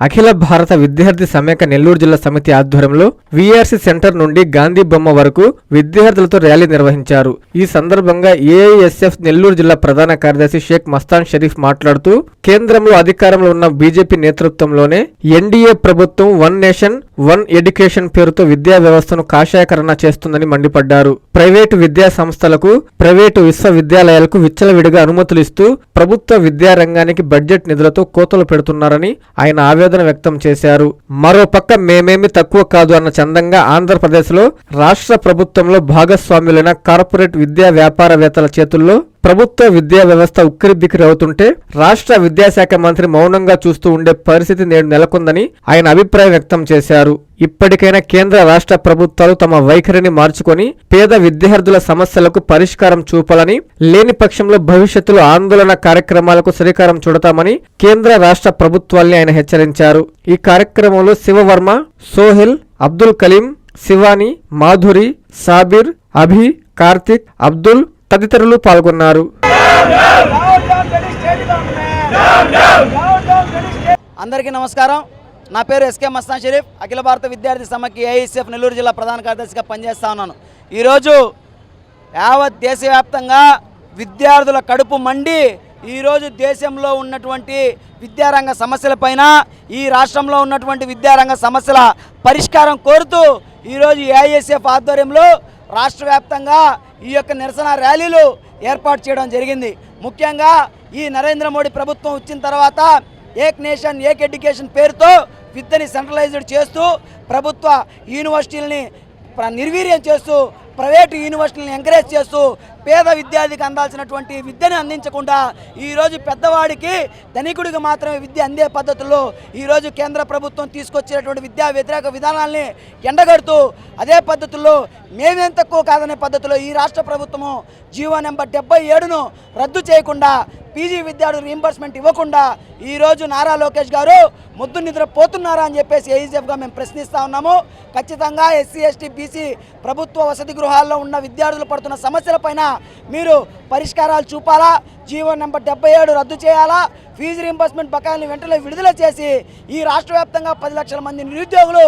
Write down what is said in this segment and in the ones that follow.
అఖిల భారత విద్యార్థి సమైక్య నెల్లూరు జిల్లా సమితి ఆధ్వర్యంలో వీఆర్సీ సెంటర్ నుండి గాంధీ బొమ్మ వరకు విద్యార్థులతో ర్యాలీ నిర్వహించారు. ఈ సందర్భంగా ఏఐఎస్ఎఫ్ నెల్లూరు జిల్లా ప్రధాన కార్యదర్శి షేక్ మస్తాన్ షరీఫ్ మాట్లాడుతూ కేంద్రంలో అధికారంలో ఉన్న బీజేపీ నేతృత్వంలోనే ఎన్డీఏ ప్రభుత్వం వన్ నేషన్ వన్ ఎడ్యుకేషన్ పేరుతో విద్యా వ్యవస్థను కాషాయకరణ చేస్తుందని మండిపడ్డారు. ప్రైవేటు విద్యా సంస్థలకు, ప్రైవేటు విశ్వవిద్యాలయాలకు విచ్చలవిడిగా అనుమతులు ఇస్తూ ప్రభుత్వ విద్యా రంగానికి బడ్జెట్ నిధులతో కోతలు పెడుతున్నారని ఆయన ఆవేదన వ్యక్తం చేశారు. మరోపక్క మేమేమి తక్కువ కాదు అన్న చందంగా ఆంధ్రప్రదేశ్లో రాష్ట్ర ప్రభుత్వంలో భాగస్వాములైన కార్పొరేట్ విద్యా వ్యాపారవేత్తల చేతుల్లో ప్రభుత్వ విద్యా వ్యవస్థ ఉక్కిరిబిక్కిరి అవుతుంటే రాష్ట్ర విద్యాశాఖ మంత్రి మౌనంగా చూస్తూ ఉండే పరిస్థితి నేడు నెలకొందని ఆయన అభిప్రాయం వ్యక్తం చేశారు. ఇప్పటికైనా కేంద్ర రాష్ట్ర ప్రభుత్వాలు తమ వైఖరిని మార్చుకొని పేద విద్యార్థుల సమస్యలకు పరిష్కారం చూపాలని, లేని పక్షంలో భవిష్యత్తులో ఆందోళన కార్యక్రమాలకు శ్రీకారం చుడతామని కేంద్ర రాష్ట్ర ప్రభుత్వాల్ని ఆయన హెచ్చరించారు. ఈ కార్యక్రమంలో శివవర్మ, సోహెల్, అబ్దుల్ కలీం, శివాని, మాధురి, సాబిర్, అభి, కార్తిక్, అబ్దుల్ తదితరులు పాల్గొన్నారు. అందరికీ నమస్కారం. నా పేరు ఎస్కే మస్తాన్ షరీఫ్. అఖిల భారత విద్యార్థి సమైక్య ఏఐఎస్ఎఫ్ నెల్లూరు జిల్లా ప్రధాన కార్యదర్శిగా పనిచేస్తా ఉన్నాను. ఈరోజు యావత్ దేశవ్యాప్తంగా విద్యార్థుల కడుపు మండి ఈరోజు దేశంలో ఉన్నటువంటి విద్యారంగ సమస్యలపైన, ఈ రాష్ట్రంలో ఉన్నటువంటి విద్యారంగ సమస్యల పరిష్కారం కోరుతూ ఈరోజు ఏఐఎస్ఎఫ్ ఆధ్వర్యంలో రాష్ట్ర వ్యాప్తంగా ఈ యొక్క నిరసన ర్యాలీలు ఏర్పాటు చేయడం జరిగింది. ముఖ్యంగా ఈ నరేంద్ర మోడీ ప్రభుత్వం వచ్చిన తర్వాత ఏక్ నేషన్ ఏక్ ఎడ్యుకేషన్ పేరుతో విద్యని సెంట్రలైజ్డ్ చేస్తూ ప్రభుత్వ యూనివర్సిటీలని నిర్వీర్యం చేస్తూ ప్రైవేటు యూనివర్సిటీలను ఎంకరేజ్ చేస్తూ పేద విద్యార్థికి అందాల్సినటువంటి విద్యను అందించకుండా ఈరోజు పెద్దవాడికి ధనికుడికి మాత్రమే విద్య అందే పద్ధతుల్లో ఈరోజు కేంద్ర ప్రభుత్వం తీసుకొచ్చినటువంటి విద్యా వ్యతిరేక విధానాల్ని ఎండగడుతూ అదే పద్ధతుల్లో మేమేం తక్కువ కాదనే పద్ధతిలో ఈ రాష్ట్ర ప్రభుత్వము జీవో నెంబర్ 77ను రద్దు చేయకుండా, పీజీ విద్యార్థులు రీయింబర్స్మెంట్ ఇవ్వకుండా ఈరోజు నారా లోకేష్ గారు ముద్దు నిద్ర పోతున్నారా అని చెప్పేసి ఏఐఎస్ఎఫ్గా మేము ప్రశ్నిస్తూ ఉన్నాము. ఖచ్చితంగా ఎస్సీ, ఎస్టీ, బీసీ ప్రభుత్వ వసతి గృహాల్లో ఉన్న విద్యార్థులు పడుతున్న సమస్యలపైన మీరు పరిష్కారాలు చూపాలా, జీవో నెంబర్ 77 రద్దు చేయాలా, ఫీజు రీయింబర్స్మెంట్ బకాయిలను వెంటనే విడుదల చేసి ఈ రాష్ట్ర వ్యాప్తంగా 10 లక్షల మంది నిరుద్యోగులు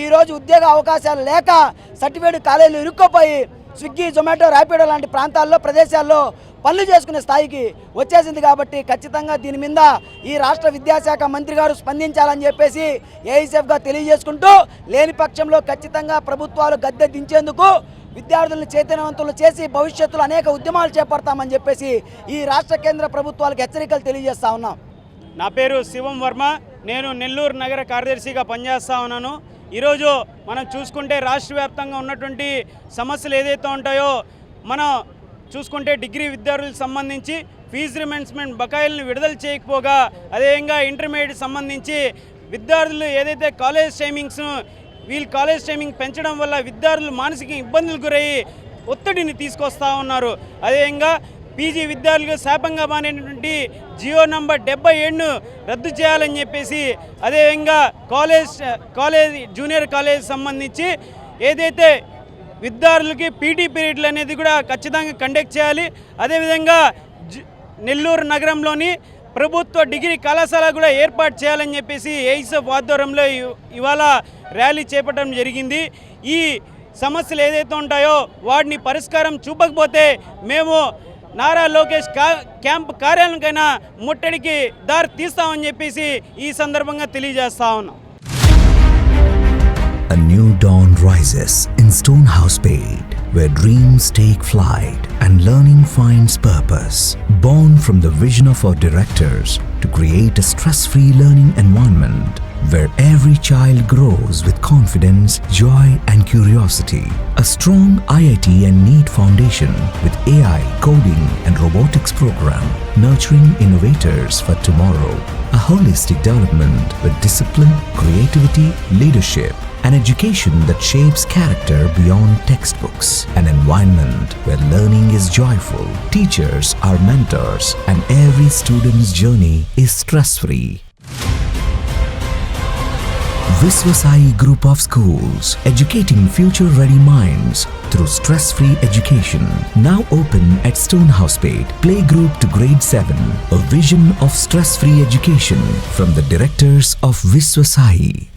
ఈరోజు ఉద్యోగ అవకాశాలు లేక సర్టిఫికేట్ కాలేజీలు ఇరుక్కుపోయి స్విగ్గీ, జొమాటో, ర్యాపిడో లాంటి ప్రాంతాల్లో, ప్రదేశాల్లో పనులు చేసుకునే స్థాయికి వచ్చేసింది. కాబట్టి ఖచ్చితంగా దీని మీద ఈ రాష్ట్ర విద్యాశాఖ మంత్రి గారు స్పందించాలని చెప్పేసి ఏఐఎస్ఎఫ్గా తెలియజేసుకుంటూ, లేని పక్షంలో ఖచ్చితంగా ప్రభుత్వాలు గద్దె దించేందుకు విద్యార్థులను చైతన్యవంతులు చేసి భవిష్యత్తులో అనేక ఉద్యమాలు చేపడతామని చెప్పేసి ఈ రాష్ట్ర కేంద్ర ప్రభుత్వాలకు హెచ్చరికలు తెలియజేస్తా ఉన్నాం. నా పేరు శివం వర్మ. నేను నెల్లూరు నగర కార్యదర్శిగా పనిచేస్తూ ఉన్నాను. ఈరోజు మనం చూసుకుంటే రాష్ట్ర వ్యాప్తంగా ఉన్నటువంటి సమస్యలు ఏదైతే ఉంటాయో, మనం చూసుకుంటే డిగ్రీ విద్యార్థులకు సంబంధించి ఫీజు రిమెంబర్స్మెంట్ బకాయిలను విడుదల చేయకపోగా, అదేవిధంగా ఇంటర్మీడియట్ సంబంధించి విద్యార్థులు ఏదైతే కాలేజ్ టైమింగ్ పెంచడం వల్ల విద్యార్థులు మానసిక ఇబ్బందులు గురయ్యి ఒత్తిడిని తీసుకొస్తూ ఉన్నారు. అదేవిధంగా పీజీ విద్యార్థులకు శాపంగా మారినటువంటి జియో నంబర్ 77ను రద్దు చేయాలని చెప్పేసి, అదేవిధంగా జూనియర్ కాలేజ్ సంబంధించి ఏదైతే విద్యార్థులకి పీటీ పీరియడ్లు అనేది కూడా ఖచ్చితంగా కండక్ట్ చేయాలి. అదేవిధంగా నెల్లూరు నగరంలోని ప్రభుత్వ డిగ్రీ కళాశాల కూడా ఏర్పాటు చేయాలని చెప్పేసి ఏఐఎస్ఎఫ్ ఆధ్వర్యంలో ఇవాళ ర్యాలీ చేపట్టడం జరిగింది. ఈ సమస్యలు ఏదైతే ఉంటాయో వాటిని పరిష్కారం చూపకపోతే మేము నారా లోకేష్ క్యాంప్ కార్యాలయానికైనా ముట్టడికి దారి తీస్తామని చెప్పేసి ఈ సందర్భంగా తెలియజేస్తా ఉన్నాం. A new dawn rises in Stonehouse Pate, where dreams take flight and learning finds purpose. Born from the vision of our directors to create a stress-free learning environment where every child grows with confidence, joy and curiosity. A strong IIT and NEET foundation with AI, coding and robotics program, nurturing innovators for tomorrow. A holistic development with discipline, creativity, leadership, an education that shapes character beyond textbooks, an environment where learning is joyful, teachers are mentors, and every student's journey is stress-free. Viswasai Group of Schools, educating future-ready minds through stress-free education. Now open at Stonehousepaid, playgroup to grade 7. A vision of stress-free education from the directors of Viswasai.